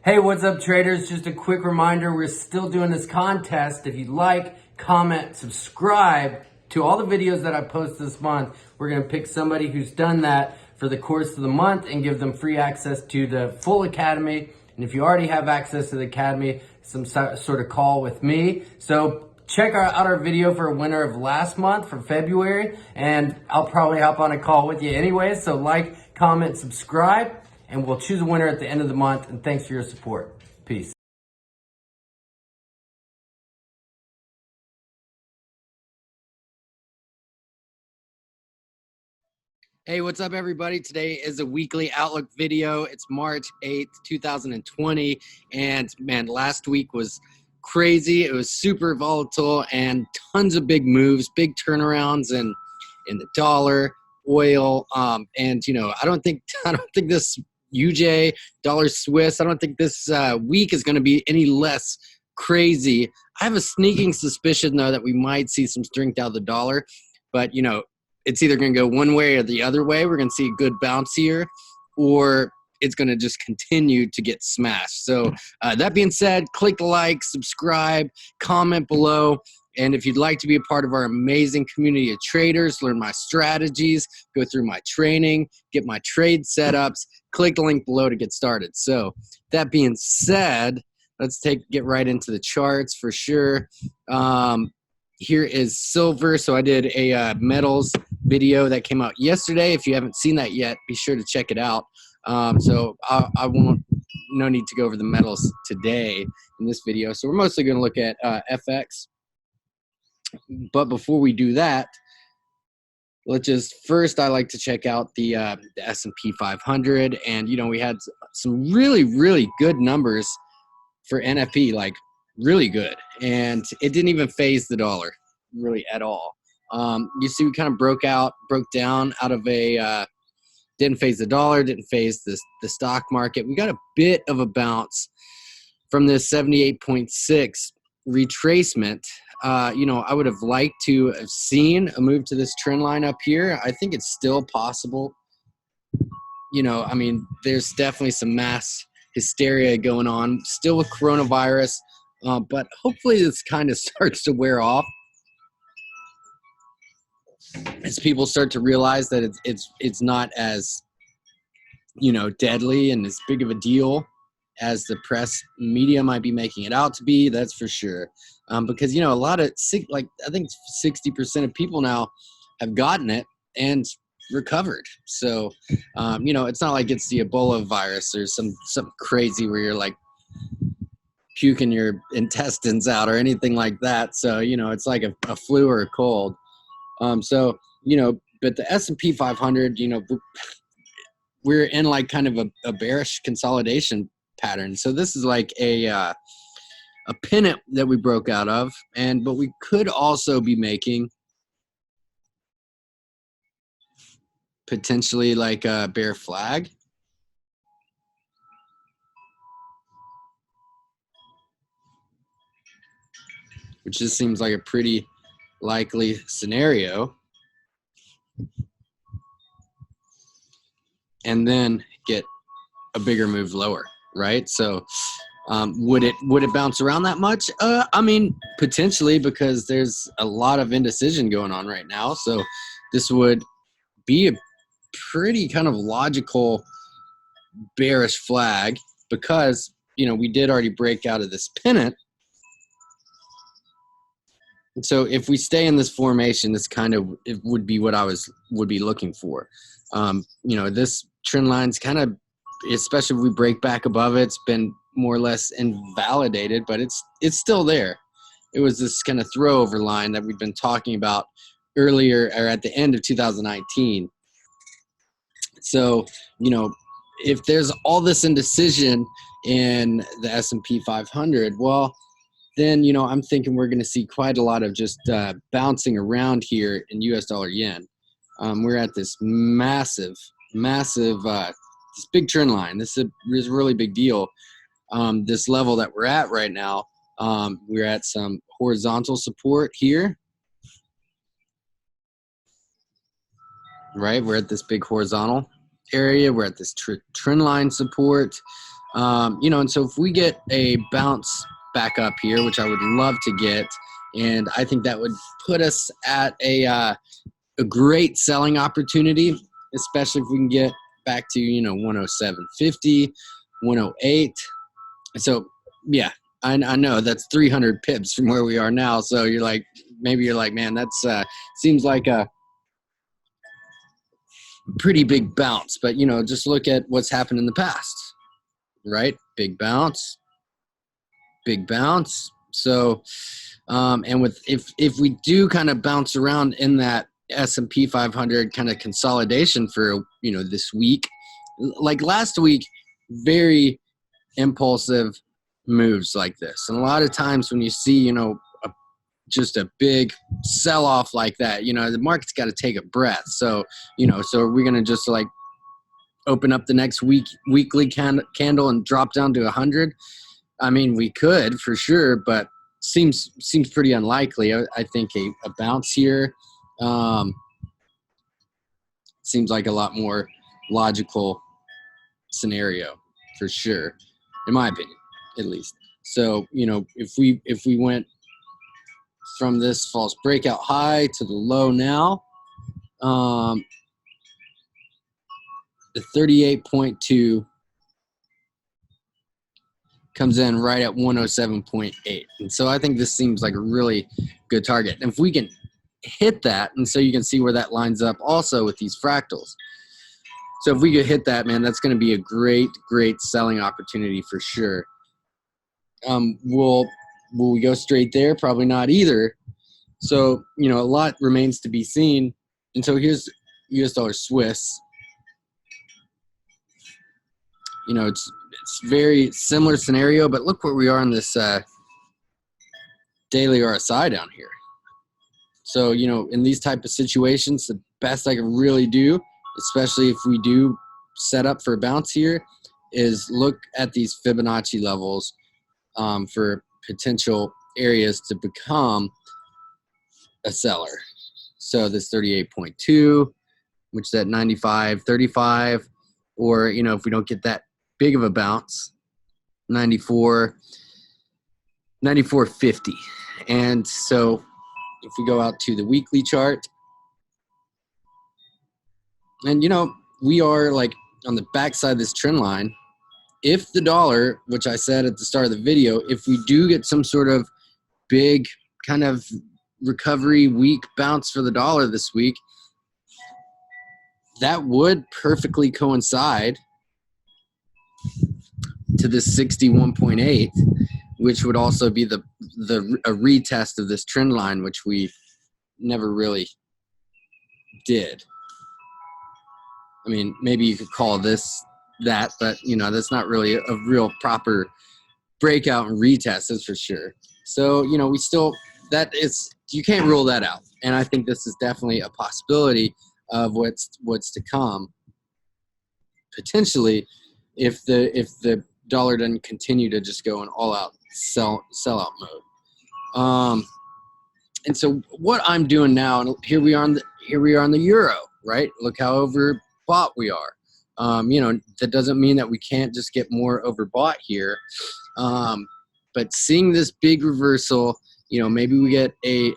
Hey, what's up, traders? Just a quick reminder, we're still doing this contest. If you'd like, comment, subscribe to all the videos that I post this month. We're going to pick somebody who's done that for the course of the month and give them free access to the full academy. And if you already have access to the academy, some sort of call with me. So check out our video for a winner of last month for February, and I'll probably hop on a call with you anyway. So like, comment, subscribe, and we'll choose a winner at the end of the month. And thanks for your support. Peace. Hey, what's up, everybody? Today is a weekly outlook video. It's March 8th, 2020. And man, last week was crazy. It was super volatile and tons of big moves, big turnarounds in the dollar, oil. And I don't think this UJ dollar Swiss, I don't think this week is going to be any less crazy. I have a sneaking suspicion, though, that we might see some strength out of the dollar. But, it's either going to go one way or the other way. We're going to see a good bounce here, or it's going to just continue to get smashed. So that being said, click like, subscribe, comment below. And if you'd like to be a part of our amazing community of traders, learn my strategies, go through my training, get my trade setups, click the link below to get started. So that being said, let's get right into the charts for sure. Here is silver. So I did a metals video that came out yesterday. If you haven't seen that yet, be sure to check it out. So I won't, no need to go over the metals today in this video. So we're mostly going to look at FX. But before we do that, first I like to check out the S&P 500. And, we had some really, really good numbers for NFP, like really good. And it didn't even phase the dollar really at all. You see, we kind of broke down out of a, didn't phase the dollar, didn't phase the stock market. We got a bit of a bounce from this 78.6 retracement. I would have liked to have seen a move to this trend line up here. I think it's still possible. There's definitely some mass hysteria going on still with coronavirus, but hopefully this kind of starts to wear off as people start to realize that it's not as deadly and as big of a deal as the press media might be making it out to be. That's for sure. Because a lot of I think 60% of people now have gotten it and recovered. So it's not like it's the Ebola virus or something crazy where you're like puking your intestines out or anything like that. So it's like a flu or a cold. But the S&P 500, we're in like kind of a bearish consolidation pattern. So this is like a pennant that we broke out of, but we could also be making potentially like a bear flag. Which just seems like a pretty likely scenario. And then get a bigger move lower, right? So would it bounce around that much? Potentially, because there's a lot of indecision going on right now. So this would be a pretty kind of logical bearish flag because, we did already break out of this pennant. And so if we stay in this formation, this kind of it would be what I would be looking for. This trend line's kind of, especially if we break back above it, it's been more or less invalidated, but it's still there. It was this kind of throwover line that we've been talking about earlier or at the end of 2019. So, if there's all this indecision in the S&P 500, well, then, I'm thinking we're going to see quite a lot of just bouncing around here in US dollar yen. We're at this massive, this big trend line. This is a really big deal. This level that we're at right now, we're at some horizontal support here. Right, we're at this big horizontal area. We're at this trend line support. You know, and so if we get a bounce back up here, which I would love to get, and I think that would put us at a great selling opportunity, especially if we can get back to, you know, 107.50, 108. So yeah, I know that's 300 pips from where we are now. So you're like, maybe you're like, man, that's seems like a pretty big bounce. But you know, just look at what's happened in the past, right? Big bounce, big bounce. So and with if we do kind of bounce around in that S&P 500 kind of consolidation for, you know, this week, like last week, very impulsive moves like this. And a lot of times when you see, you know, just a big sell off like that, you know, the market's got to take a breath. So, you know, so are we going to just like open up the next weekly candle and drop down to 100? I mean, we could for sure, but seems pretty unlikely. I think a bounce here seems like a lot more logical scenario for sure, in my opinion, at least. So, you know, if we went from this false breakout high to the low now, the 38.2 comes in right at 107.8. And so I think this seems like a really good target. And if we can hit that, and so you can see where that lines up also with these fractals. So if we could hit that, man, that's going to be a great selling opportunity for sure. Will we go straight there? Probably not either. So, you know, a lot remains to be seen. And so here's US dollar Swiss. You know, it's very similar scenario, but look where we are in this daily RSI down here. So, you know, in these type of situations, the best I can really do, especially if we do set up for a bounce here, is look at these Fibonacci levels for potential areas to become a seller. So this 38.2, which is at 95.35, or, you know, if we don't get that big of a bounce, 94.50. And so if we go out to the weekly chart, and, you know, we are like on the backside of this trend line. If the dollar, which I said at the start of the video, if we do get some sort of big kind of recovery week bounce for the dollar this week, that would perfectly coincide to this 61.8, which would also be a retest of this trend line, which we never really did. I mean, maybe you could call this that, but, you know, that's not really a real proper breakout and retest, that's for sure. So, you know, you can't rule that out. And I think this is definitely a possibility of what's to come, potentially, if the dollar doesn't continue to just go in all out sellout mode. And so what I'm doing now, and here we are on the euro, right? Look how overbought we are. You know, that doesn't mean that we can't just get more overbought here. But seeing this big reversal, you know, maybe we get a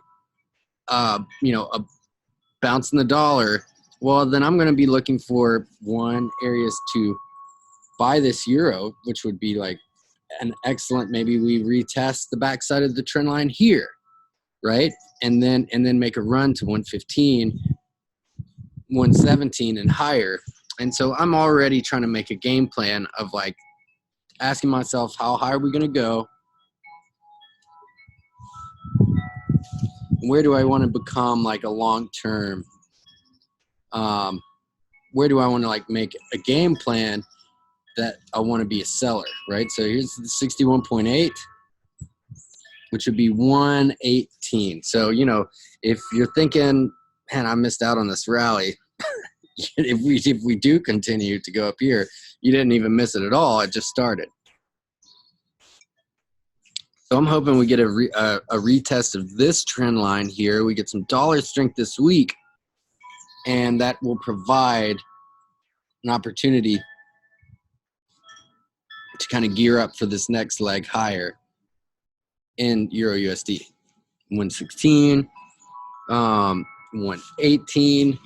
bounce in the dollar. Well, then I'm going to be looking for areas to buy this euro, which would be like an excellent, maybe we retest the backside of the trend line here, right? And then make a run to 115, 117 and higher. And so I'm already trying to make a game plan of like asking myself, how high are we going to go? Where do I want to become like a long-term, where do I want to like make a game plan that I want to be a seller, right? So here's the 61.8, which would be 118. So, you know, if you're thinking, man, I missed out on this rally, if we do continue to go up here, you didn't even miss it at all. It just started. So I'm hoping we get a retest of this trend line here. We get some dollar strength this week, and that will provide an opportunity to kind of gear up for this next leg higher in Euro USD. 116, 118,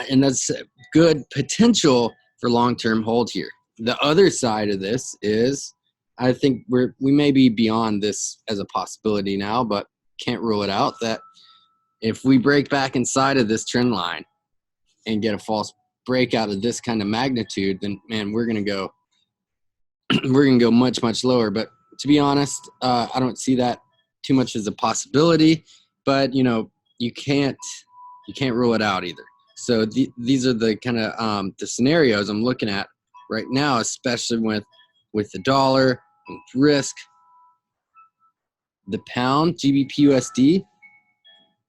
and that's good potential for long-term hold here. The other side of this is I think we may be beyond this as a possibility now, but can't rule it out that if we break back inside of this trend line and get a false breakout of this kind of magnitude, then man, we're gonna go much lower. But to be honest, I don't see that too much as a possibility. But you know, you can't rule it out either. So these are the kind of the scenarios I'm looking at right now, especially with the dollar, with risk, the pound, GBPUSD.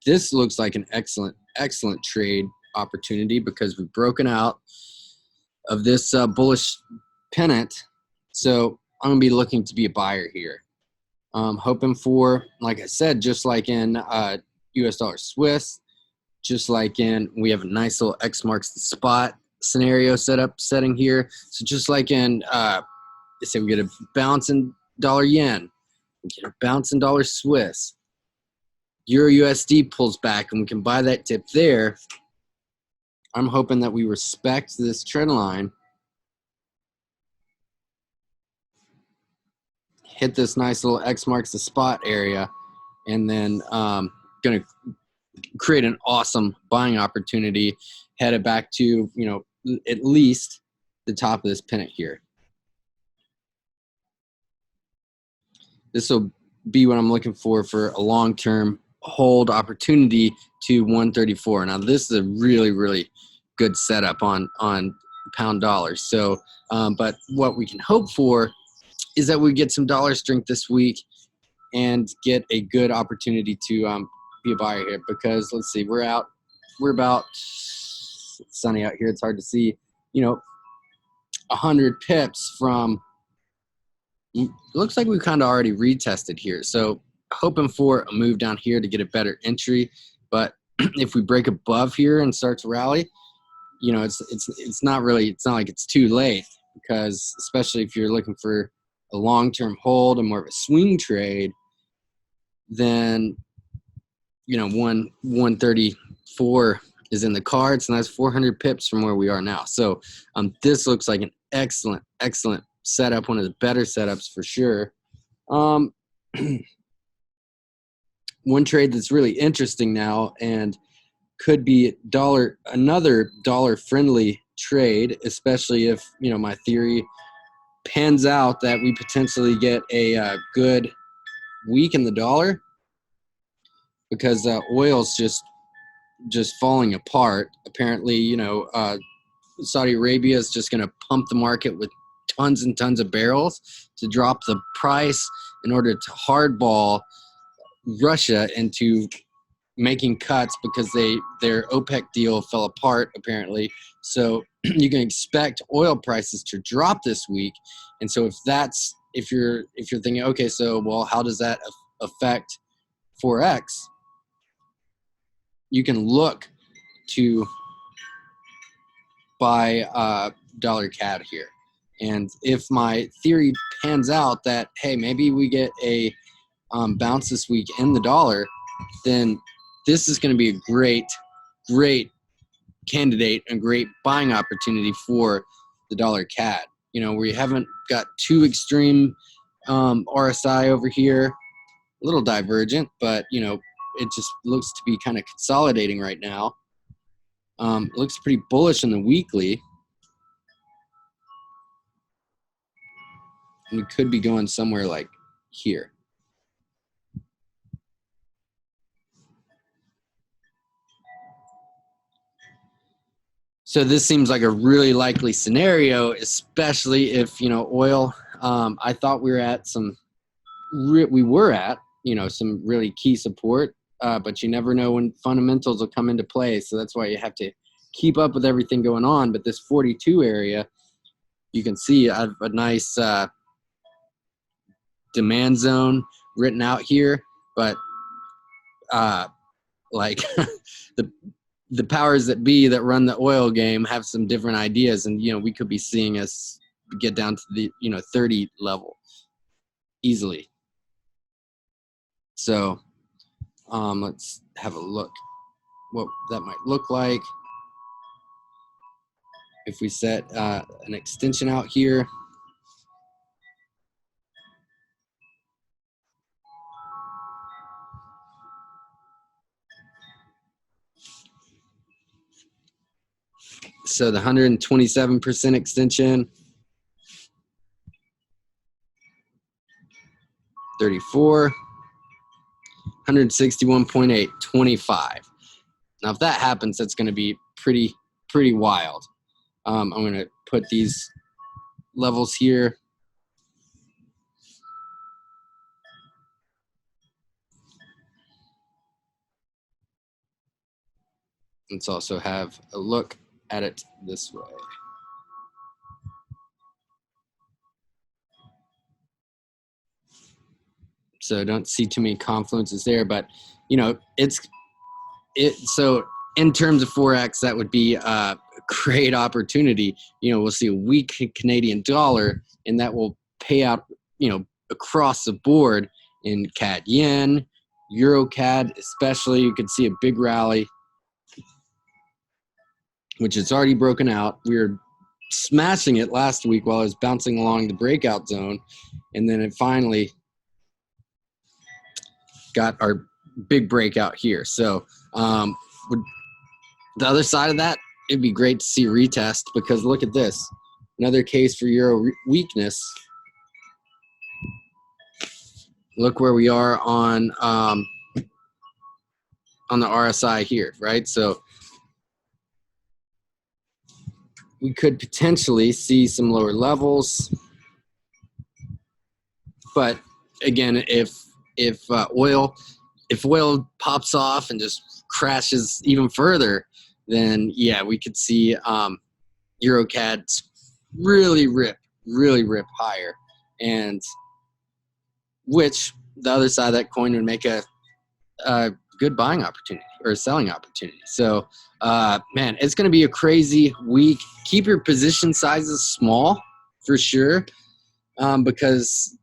This looks like an excellent trade opportunity because we've broken out of this bullish pennant. So I'm gonna be looking to be a buyer here. Hoping for, like I said, just like in US dollar Swiss, just like we have a nice little X marks the spot scenario setting here. So just like in, they say we get a bounce in dollar yen, we get a bounce in dollar Swiss, Euro USD pulls back and we can buy that dip there. I'm hoping that we respect this trend line, hit this nice little X marks the spot area, and then going to create an awesome buying opportunity headed back to, you know, at least the top of this pennant here. This will be what I'm looking for a long-term hold opportunity to 134. Now this is a really good setup on pound dollar. So but what we can hope for is that we get some dollar strength this week and get a good opportunity to be a buyer here, because let's see, we're about, it's sunny out here, it's hard to see, you know, 100 pips from, it looks like we kind of already retested here. So hoping for a move down here to get a better entry. But if we break above here and start to rally, you know, it's not like it's too late, because especially if you're looking for a long-term hold and more of a swing trade, then, you know, 134 is in the cards, and that's 400 pips from where we are now. So this looks like an excellent setup, one of the better setups for sure. One trade that's really interesting now and could be another dollar friendly trade, especially if, you know, my theory pans out that we potentially get a good week in the dollar, because oil's just falling apart. Apparently, you know, Saudi Arabia is just going to pump the market with tons and tons of barrels to drop the price in order to hardball Russia into making cuts, because their OPEC deal fell apart apparently. So you can expect oil prices to drop this week. And so if you're thinking, okay, so well, how does that affect Forex? You can look to buy dollar CAD here. And if my theory pans out that, hey, maybe we get a bounce this week in the dollar, then this is going to be a great candidate and great buying opportunity for the dollar CAD. You know, we haven't got too extreme RSI over here, a little divergent, but, you know, it just looks to be kind of consolidating right now. It looks pretty bullish in the weekly. And we could be going somewhere like here. So this seems like a really likely scenario, especially if, you know, oil, I thought we were at some really key support, but you never know when fundamentals will come into play. So that's why you have to keep up with everything going on. But this 42 area, you can see I have a nice demand zone written out here, but like the powers that be that run the oil game have some different ideas, and, you know, we could be seeing us get down to the 30 level easily. So let's have a look what that might look like if we set an extension out here. So the 127% extension, 34, 161.8, 25. Now, if that happens, that's going to be pretty wild. I'm going to put these levels here. Let's also have a look at it this way. So don't see too many confluences there, but so in terms of Forex, that would be a great opportunity. We'll see a weak Canadian dollar, and that will pay out, across the board in CAD yen, Euro CAD, especially. You could see a big rally, which it's already broken out. We were smashing it last week while I was bouncing along the breakout zone, and then it finally got our big breakout here. So the other side of that, it'd be great to see a retest, because look at this, another case for euro weakness. Look where we are on the RSI here, right? So we could potentially see some lower levels, but again, if oil pops off and just crashes even further, then yeah, we could see EuroCAD really rip higher, and which the other side of that coin would make a good buying opportunity or a selling opportunity. So man, it's going to be a crazy week. Keep your position sizes small for sure, because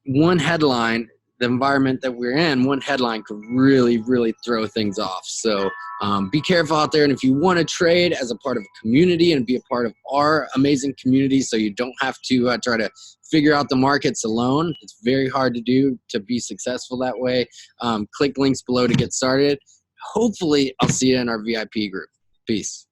one headline, the environment that we're in, one headline could really throw things off. So be careful out there. And if you want to trade as a part of a community and be a part of our amazing community, so you don't have to try to figure out the markets alone, it's very hard to do, to be successful that way. Click links below to get started. Hopefully I'll see you in our VIP group. Peace.